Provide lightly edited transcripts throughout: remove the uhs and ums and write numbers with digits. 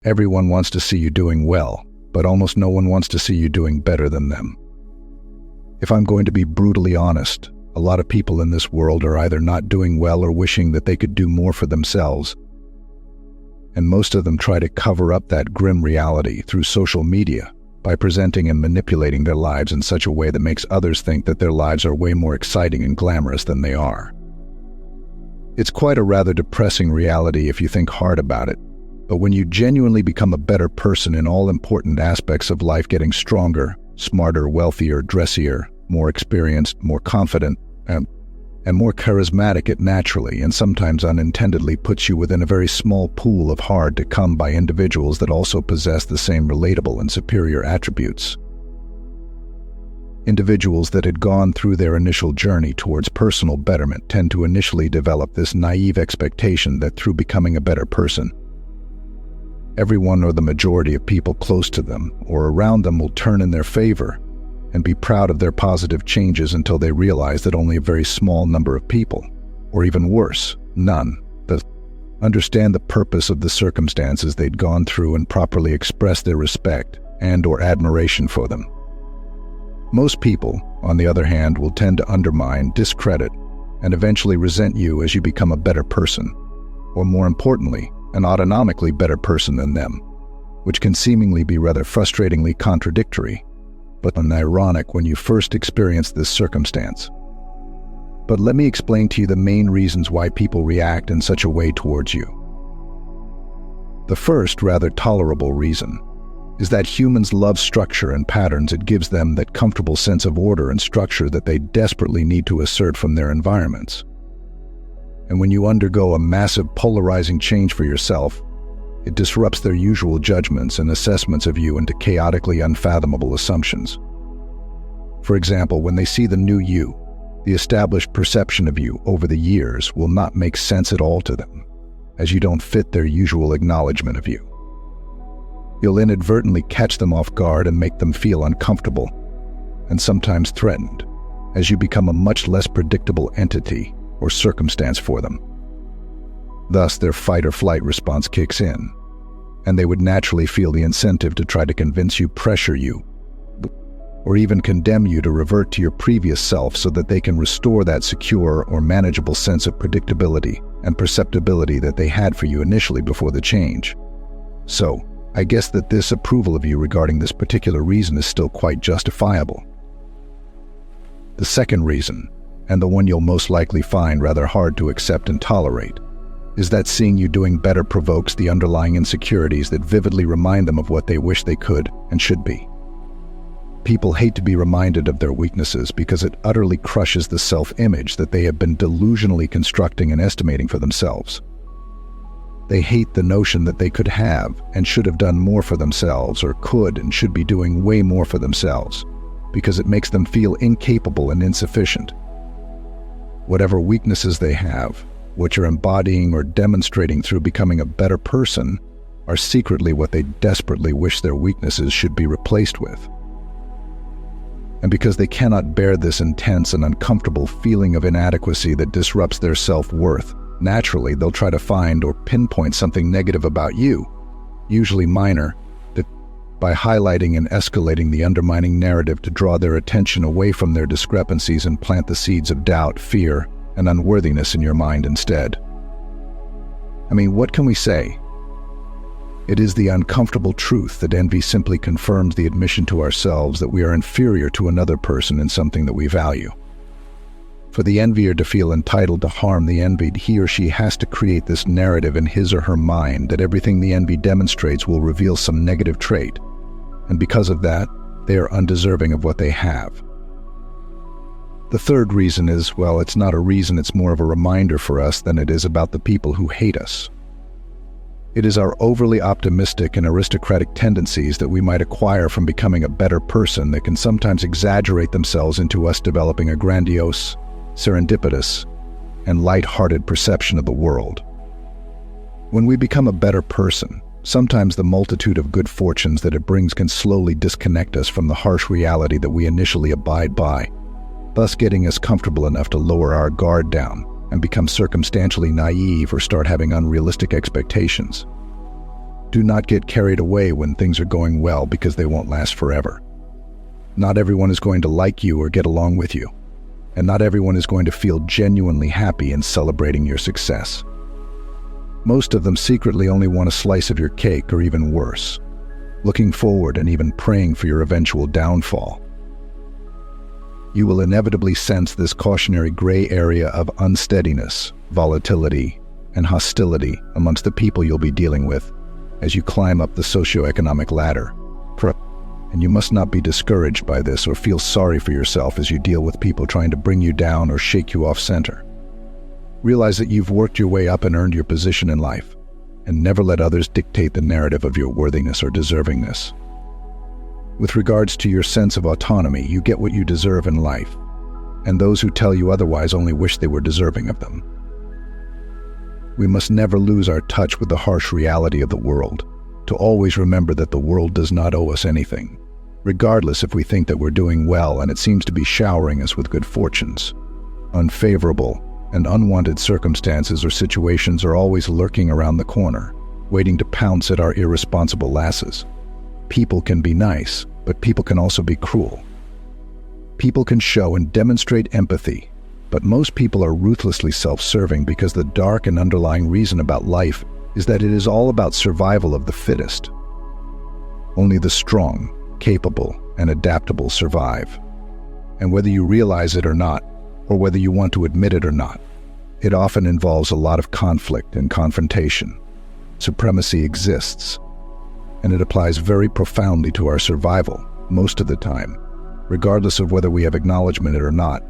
Everyone wants to see you doing well, but almost no one wants to see you doing better than them. If I'm going to be brutally honest, a lot of people in this world are either not doing well or wishing that they could do more for themselves. And most of them try to cover up that grim reality through social media by presenting and manipulating their lives in such a way that makes others think that their lives are way more exciting and glamorous than they are. It's quite a rather depressing reality if you think hard about it, but when you genuinely become a better person in all important aspects of life, getting stronger, smarter, wealthier, dressier, more experienced, more confident, and more charismatic, it naturally and sometimes unintendedly puts you within a very small pool of hard-to-come-by individuals that also possess the same relatable and superior attributes. Individuals that had gone through their initial journey towards personal betterment tend to initially develop this naive expectation that through becoming a better person, everyone or the majority of people close to them or around them will turn in their favor and be proud of their positive changes until they realize that only a very small number of people, or even worse, none, that understand the purpose of the circumstances they'd gone through and properly express their respect and or admiration for them. Most people, on the other hand, will tend to undermine, discredit, and eventually resent you as you become a better person, or more importantly, an autonomically better person than them, which can seemingly be rather frustratingly contradictory, but ironic when you first experience this circumstance. But let me explain to you the main reasons why people react in such a way towards you. The first, rather tolerable reason is that humans love structure and patterns. It gives them that comfortable sense of order and structure that they desperately need to assert from their environments. And when you undergo a massive polarizing change for yourself, it disrupts their usual judgments and assessments of you into chaotically unfathomable assumptions. For example, when they see the new you, the established perception of you over the years will not make sense at all to them, as you don't fit their usual acknowledgement of you. You'll inadvertently catch them off guard and make them feel uncomfortable, and sometimes threatened, as you become a much less predictable entity or circumstance for them. Thus, their fight or flight response kicks in, and they would naturally feel the incentive to try to convince you, pressure you, or even condemn you to revert to your previous self so that they can restore that secure or manageable sense of predictability and perceptibility that they had for you initially before the change. So, I guess that this approval of you regarding this particular reason is still quite justifiable. The second reason, and the one you'll most likely find rather hard to accept and tolerate, is that seeing you doing better provokes the underlying insecurities that vividly remind them of what they wish they could and should be. People hate to be reminded of their weaknesses because it utterly crushes the self-image that they have been delusionally constructing and estimating for themselves. They hate the notion that they could have and should have done more for themselves, or could and should be doing way more for themselves, because it makes them feel incapable and insufficient. Whatever weaknesses they have, what you're embodying or demonstrating through becoming a better person, are secretly what they desperately wish their weaknesses should be replaced with. And because they cannot bear this intense and uncomfortable feeling of inadequacy that disrupts their self-worth, naturally they'll try to find or pinpoint something negative about you, usually minor, that by highlighting and escalating the undermining narrative to draw their attention away from their discrepancies and plant the seeds of doubt, fear, and unworthiness in your mind instead. I mean, what can we say? It is the uncomfortable truth that envy simply confirms the admission to ourselves that we are inferior to another person in something that we value. For the envier to feel entitled to harm the envied, he or she has to create this narrative in his or her mind that everything the envy demonstrates will reveal some negative trait, and because of that, they are undeserving of what they have. The third reason is, well, it's not a reason, it's more of a reminder for us than it is about the people who hate us. It is our overly optimistic and aristocratic tendencies that we might acquire from becoming a better person that can sometimes exaggerate themselves into us developing a grandiose, serendipitous, and light-hearted perception of the world. When we become a better person, sometimes the multitude of good fortunes that it brings can slowly disconnect us from the harsh reality that we initially abide by, thus getting us comfortable enough to lower our guard down and become circumstantially naive or start having unrealistic expectations. Do not get carried away when things are going well because they won't last forever. Not everyone is going to like you or get along with you, and not everyone is going to feel genuinely happy in celebrating your success. Most of them secretly only want a slice of your cake, or even worse, looking forward and even praying for your eventual downfall. You will inevitably sense this cautionary gray area of unsteadiness, volatility, and hostility amongst the people you'll be dealing with as you climb up the socioeconomic ladder. And you must not be discouraged by this or feel sorry for yourself as you deal with people trying to bring you down or shake you off center. Realize that you've worked your way up and earned your position in life, and never let others dictate the narrative of your worthiness or deservingness. With regards to your sense of autonomy, you get what you deserve in life, and those who tell you otherwise only wish they were deserving of them. We must never lose our touch with the harsh reality of the world, to always remember that the world does not owe us anything, regardless if we think that we're doing well and it seems to be showering us with good fortunes. Unfavorable and unwanted circumstances or situations are always lurking around the corner, waiting to pounce at our irresponsible lasses. People can be nice, but people can also be cruel. People can show and demonstrate empathy, but most people are ruthlessly self-serving because the dark and underlying reason about life is that it is all about survival of the fittest. Only the strong, capable, and adaptable survive. And whether you realize it or not, or whether you want to admit it or not, it often involves a lot of conflict and confrontation. Supremacy exists, and it applies very profoundly to our survival most of the time. Regardless of whether we have acknowledgement it or not,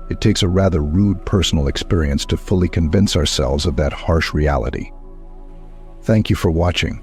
it takes a rather rude personal experience to fully convince ourselves of that harsh reality. Thank you for watching.